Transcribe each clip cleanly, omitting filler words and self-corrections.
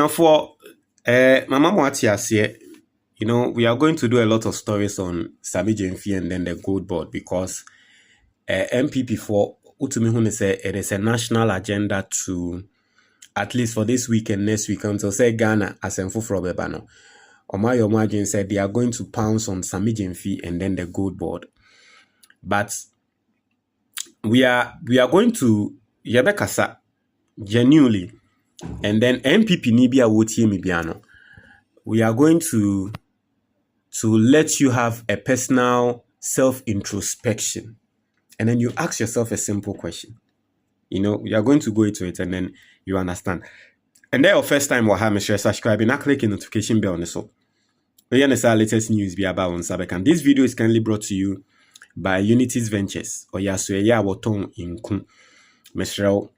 for Mama Mwatiasie, we are going to do a lot of stories on Sammy Gyamfi and then the gold board because NPP for Utumi say it is a national agenda to, at least for this week and next week, until say Ghana as en fufro bebano. Omayo Margin said they are going to pounce on Sammy Gyamfi and then the gold board. But we are going to Yabekasa genuinely, and then NPP Nibia Wotie Mibiano. We are going to let you have a personal self-introspection. And then you ask yourself a simple question. We are going to go into it and then you understand. And then your first time Mahama, share, subscribe, and click the notification bell on the so. We are the latest news be about on Sabek. This video is kindly brought to you by Unity's Ventures. Or Yasuya Waton Inku. Mesrel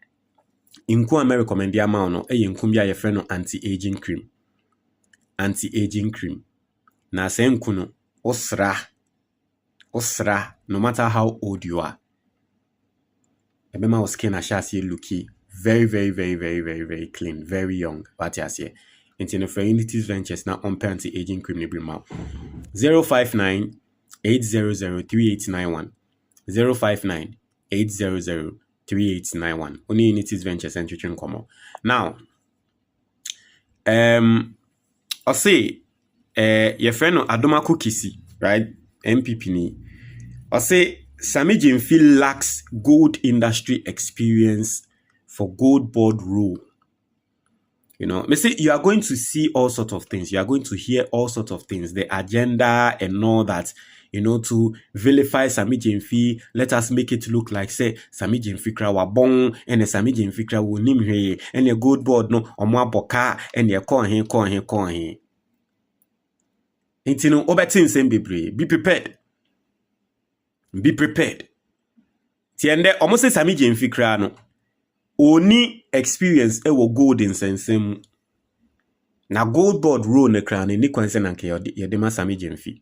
Inku America recommend the amount of Inkumbia your friend anti-aging cream. Anti-aging cream. Na se nkuno osra no matter how old you are. Remember skin ashasi looky very very very very very very clean, very young. What you say? Into for Unity's Ventures now on anti-aging cream ni bring 059 800 3891 059 800 3891. Only Unity's Ventures and Chichen Como. Now I'll say your friend Adoma Kukisi, right? NPP ni. I'll say Sammy Gyamfi lacks gold industry experience for gold board role. Me say you are going to see all sorts of things. You are going to hear all sorts of things. The agenda and all that, to vilify Sammy Gyamfi. Let us make it look like, say, Sammy Gyamfi kra wa bon, and the Sammy Gyamfi kra wo nim he, and the gold board no, omwa boka, and the kon he. Intino obetin sembebre. Be prepared. Be prepared. Tiende almost say Sammy Gyamfi kra no. Oni experience e wo gold in sensem. Na gold board role ne kra ni kwanse nanke yedema Sammy Gyamfi.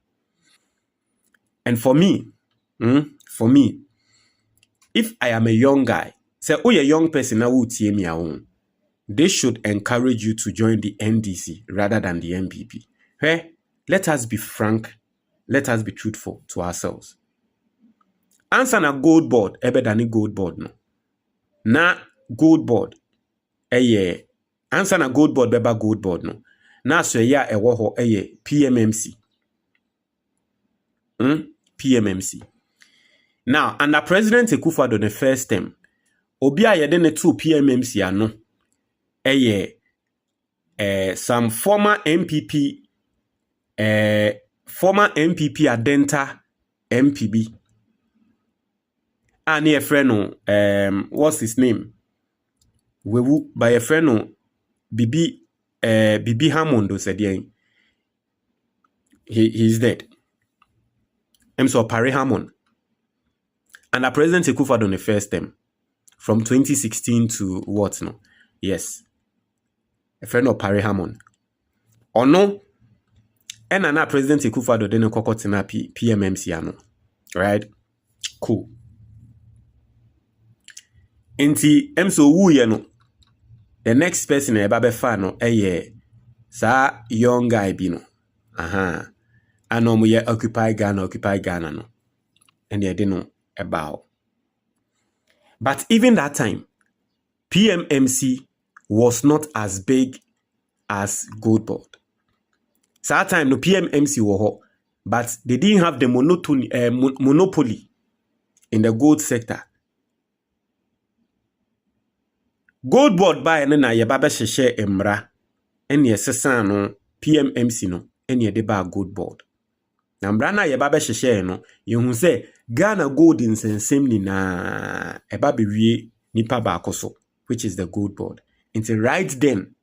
And for me, if I am a young guy, say oh a young person na wo tie me awon, they should encourage you to join the NDC rather than the NPP. Hey, let us be frank. Let us be truthful to ourselves. Answer na gold board, ebe dani gold board no. Na gold board, answer na gold board beba gold board no. Na so ya ewo ho PMMC. PMMC. Now, under President Akufo-Addo the first term, obi a yede ne two PMMC ano, some former NPP Adenta MPB. And a friend no, what's his name? Wewu by a friend no, Bibi Hamondo said he's dead. So Parry Hammond. And the President Akufo-Addo the first term from 2016 to what no? Yes. A friend of Parry Hammond. Or no? And na President Akufo-Addo dene kokotina PMMC ano. Right? Cool. Enti emso wu ye no. The next person e babe fa no sa young guy bi no. Aha. Ano mo ye occupy Ghana no. And they didn't about. But even that time, PMMC was not as big as gold board. So that time, the PMMC were, but they didn't have the monopoly in the gold sector. Gold board by and then I baba share emra, and ye sesano PMMC no, and ye deba gold board. Nambrana ye baba share no, you say Ghana gold in sensem ni na eba bewie nipa ba akoso, which is the gold board. Until right then,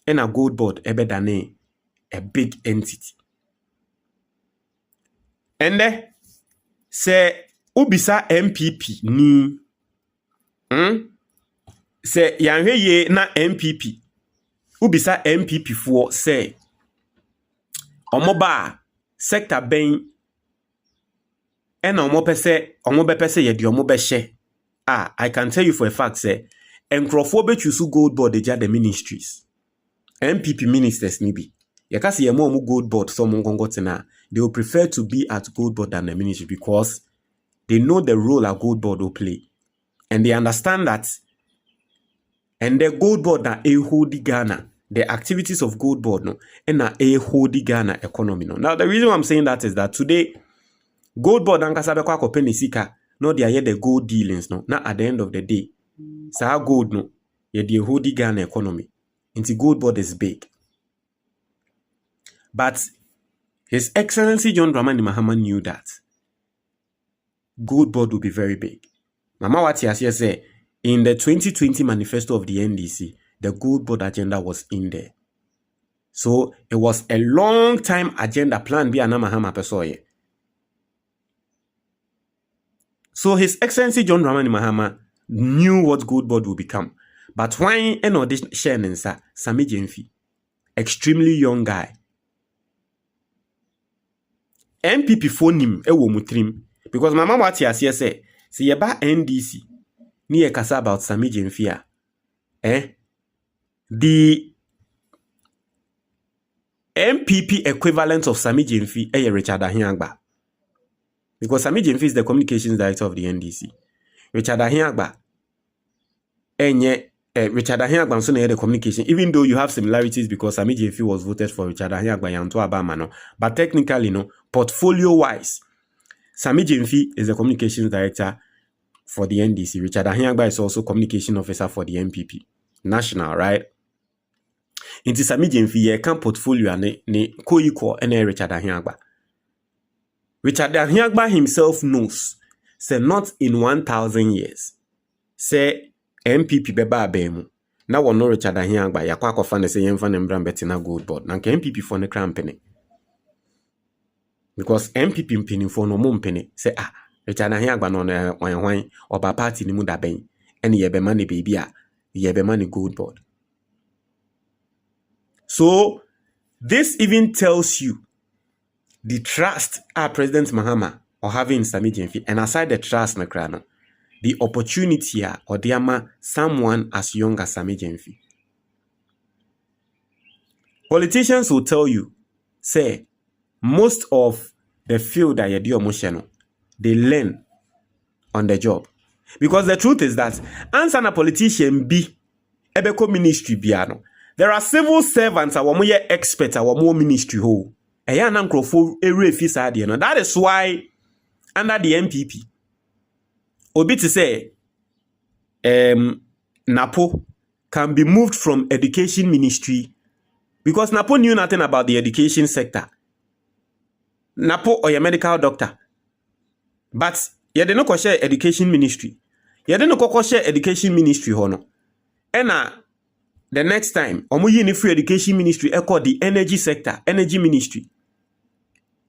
and a gold board ebe dane a big entity. And say ubisa MPP ni say yanwe ye na MPP ubisa MPP for say omoba sector ben and omo bepese ye di omo be she. I can tell you for a fact say Nkrofo be choose gold board the ministries. NPP ministers maybe. Yakasi yemo gold board so tena. They will prefer to be at gold board than the ministry because they know the role a gold board will play. And they understand that. And the gold board na hold Ghana. The activities of gold board no and na hold Ghana economy no. Now the reason why I'm saying that is that today gold board ankasa be kwa kopeni sika no they are the gold dealings no. Now at the end of the day, sa gold no ye the hold Ghana economy. Into gold board is big. But His Excellency John Dramani Mahama knew that gold board will be very big. Mama Wati say in the 2020 manifesto of the NDC, the gold board agenda was in there. So it was a long time agenda plan by Anna Mahama Pesoye. So His Excellency John Dramani Mahama knew what gold board would become. But when an audition sharing Sammy Gyamfi, extremely young guy, NPP phone him ewo mutrim because Mama Wati say say yeba NDC ni ye kasa about Sammy Gyamfi the NPP equivalent of Sammy Gyamfi Richard Ahiagba, because Sammy Gyamfi is the communications director of the NDC. Richard Ahiagba Richard Ahiagba so the communication, even though you have similarities because Sammy Gyamfi was voted for Richard Ahiagba Yanto Abamano, but technically no, portfolio wise, Sammy Gyamfi is the communications director for the NDC. Richard Ahiagba is also communication officer for the NPP national, right? Into Sammy Gyamfi ye can portfolio ne co-equal and Richard Ahiagba. Richard Ahiagba himself knows, say not in 1,000 years, say NPP beba abemu. Na wano Richard Ahiagba ya kwa kofane se yemfane mbrambeti na gold board. Nanke NPP fone krampene. Because NPP mpini fono mumpene. Se Richard Ahiagba no wanyawany oba party ni muda ben. Eni yebe mani baby yebe mani gold board. So this even tells you the trust our President Mahama or having Sammy Gyamfi, and aside the trust na krano, the opportunity or the someone as young as Sammy Gyamfi. Politicians will tell you, say, most of the field that you do emotional, they learn on the job. Because the truth is that, answer a politician be ebeko ministry biano. There are civil servants our more experts our more ministry ho. That is why under the NPP, Obi to say, Napo can be moved from education ministry because Napo knew nothing about the education sector. Napo or your medical doctor. But you didn't go share education ministry. You didn't go share education ministry hono. And the next time, omuyi ni free education ministry called the energy sector, energy ministry.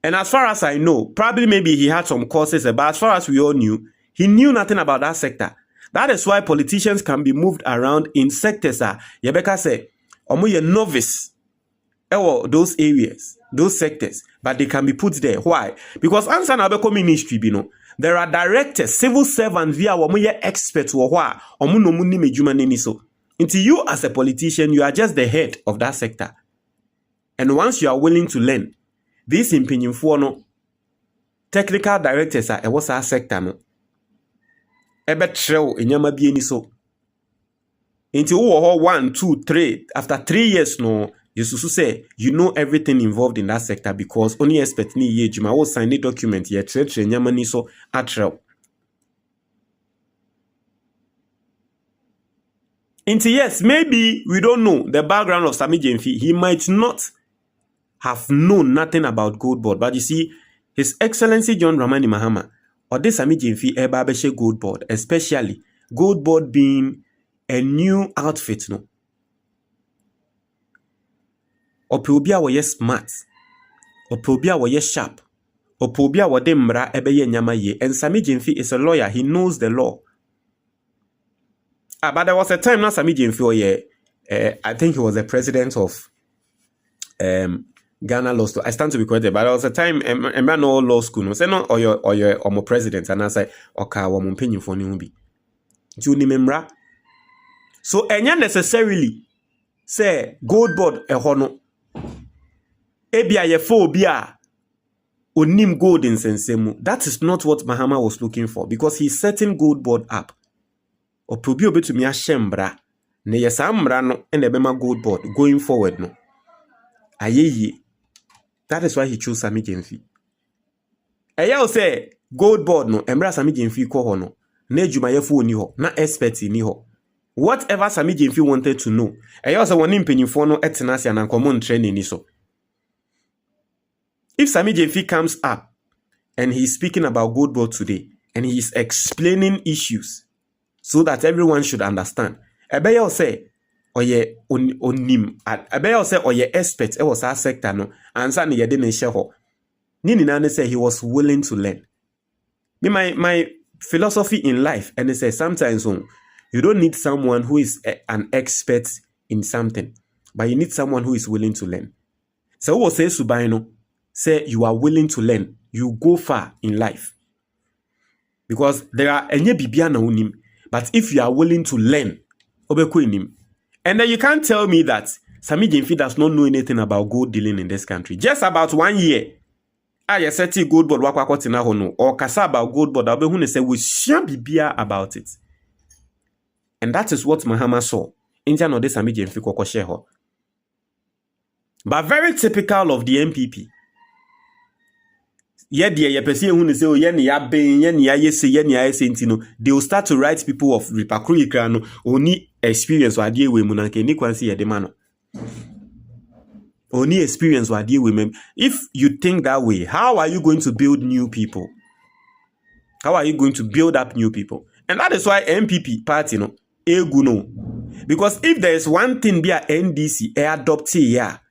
And as far as I know, probably maybe he had some courses, but as far as we all knew, he knew nothing about that sector. That is why politicians can be moved around in sectors. Yebeka say, omuye novice, those areas, those sectors, but they can be put there. Why? Because answer na beko ministry, there are directors, civil servants via omuye experts or why omuno muni mejuma neni so. Until you as a politician, you are just the head of that sector. And once you are willing to learn, this opinion for no technical directors are what's our sector no. Ebe treo enyama bi eni so. Until 1, 2, 3 after 3 years no, you say you know everything involved in that sector because only expert ni ye juma wo sign the document ye tre enyama ni so atreo. Into yes, maybe we don't know the background of Sammy Gyamfi. He might not have known nothing about gold board, but you see, His Excellency John Dramani Mahama or this Sammy Gyamfi ebabeshe gold board, especially gold board being a new outfit, no. Opobia wa ye smart, opobia wa ye sharp, opobia wa demra ebeye nyama ye, and Sammy Gyamfi is a lawyer. He knows the law. But there was a time now Sammy Gyamfi, I think he was the president of Ghana Law School. I stand to be corrected, but there was a time no law school. No, say no, or your president, and I say, okay, I'm opinion for Niubi. Do you remember? So enya necessarily say gold board ehono ebia ye fo obi a onim gold in sensemu. That is not what Mahama was looking for, because he's setting gold board up. Oprobi obetumi ahembra ne yesa mbra no e na bema gold board going forward no. Ayeye. That is why he chose Sammy Gyamfi. Eya say gold board no embra Sammy Gyamfi ko ho no. Na adwumayefo oni ho, na expert ni ho. Whatever Sammy Gyamfi wanted to know, eya say woni mpanyimfo no etena ase na common training ni so. If Sammy Gyamfi comes up and he's speaking about gold board today and he's explaining issues so that everyone should understand, ebeya say oye onim, ebeya say oye expert e was our sector no ansa ne yede ne hye ho. Ni nina say he was willing to learn. Me my philosophy in life, and it says sometimes you don't need someone who is an expert in something, but you need someone who is willing to learn. So what say Subaino say you are willing to learn, you go far in life. Because there are enye bibia na unim, but if you are willing to learn, obeko inim. And then you can't tell me that Sammy Gyamfi does not know anything about gold dealing in this country. Just about 1 year. I seti gold board wakwakotina hono or kasa about gold board abehu ne say we share bibia about it. And that is what Mahama saw. Inja no de Sammy Gyamfi kokko share ho. But very typical of the NPP. Ye de ye pese hu ne say o ye ne ya ben ye ne ya yese ye ne ya yese ntino, they will start to write people of ripakru ikra no oni experience wa de we mu na ke ni kwansi ye de ma no. Only experience what deal with them. If you think that way, how are you going to build new people? How are you going to build up new people? And that is why NPP party no no. Because if there is one thing be a NDC adoptee here,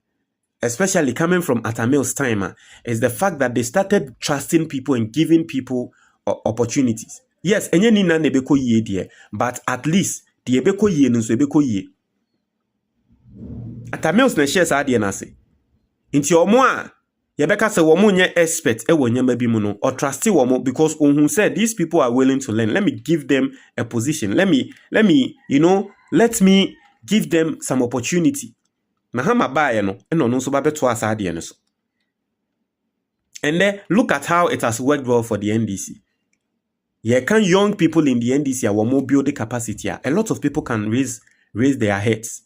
especially coming from Atamil's time, is the fact that they started trusting people and giving people opportunities. Yes, enye ni na nebeko ye die, but at least the ebeko ye no so ebeko ye. Atamils na share sa ade na se. Nti omo a yebeka se womo nye expert e wo nyama bi mu no, or trusty womo because ohun said these people are willing to learn. Let me give them a position. Let me let me give them some opportunity. Mahama bae no e no so ba beto asa ade no so. And then look at how it has worked well for the NDC. Ye can young people in the NDC are more build the capacity. A lot of people can raise their heads.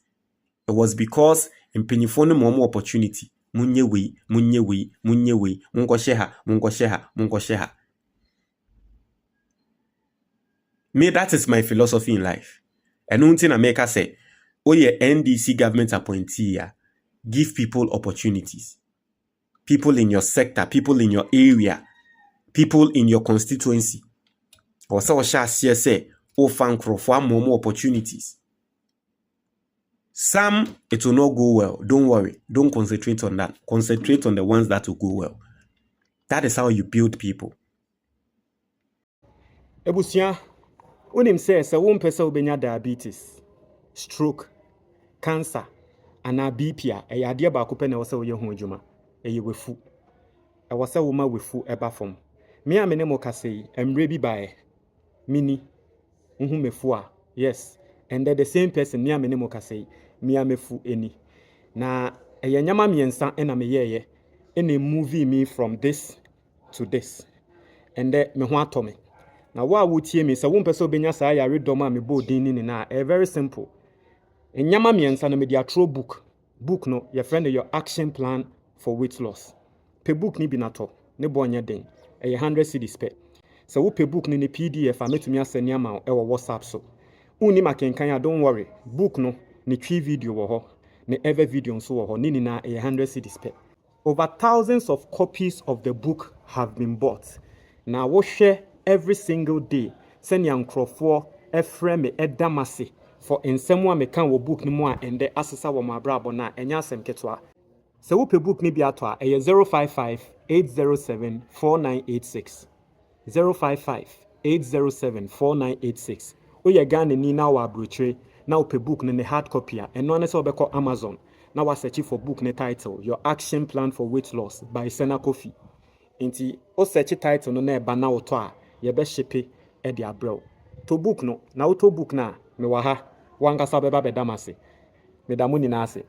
It was because in Penifone more opportunity. Munye we, mungo sheha. Me, that is my philosophy in life. And until America say, oh yeah, NDC government appointee, give people opportunities. People in your sector, people in your area, people in your constituency. Or so shall say, oh thank for more opportunities. Some, it will not go well. Don't worry. Don't concentrate on that. Concentrate on the ones that will go well. That is how you build people. Ebusia, unim says a won't person ubenya diabetes, stroke, cancer, and a BP. A idea ba kupene wasa uye hunjuma. Eye wefu. A wasa wuma wefu eba form. Me a menemo kasei, emrebi bae. Mini. Mefua. Yes. And they're the same person, me a menemo kasei. Me mefu eni. Na eye nyama miensa ena meyeye. Ene movie me from this to this. And then me ho atome. Na wa wutie me se wo mpese obenya sa ya redoma me bo din ni na very simple. Enyama miensa na me dia throw book. Book no your friend your action plan for weight loss. Pe book ni bi na to. Ne bo nya den. 100 cedis pe. Se wo pe book ni PDF a metumi aseni ama e wo WhatsApp so. Uni makenkan ya don't worry. Book no ni twi video wo ho. Ne ever video nso wo ho. Ni na 100 cedis pe. Over thousands of copies of the book have been bought. Now we share every single day. Send young crofo efrem me edamase for ensemo me kan wo book ni mo a ende asesa wo mabrabo na enya asem ketwa. Se wo pe book ni bi ato a 055 807 4986 055 807 4986. Oye Ghana ni na wa abrochire na wo pe book ni hard copy a eno ne se obekọ Amazon. Now I search for book ne title Your Action Plan for Weight Loss by Sena Kofi. Inti o search title no na eba na oto a ye be shipe e dia brew. To book no na auto book na me wa ha wankasa bɛba bɛda m ase meda mo nyinaa ase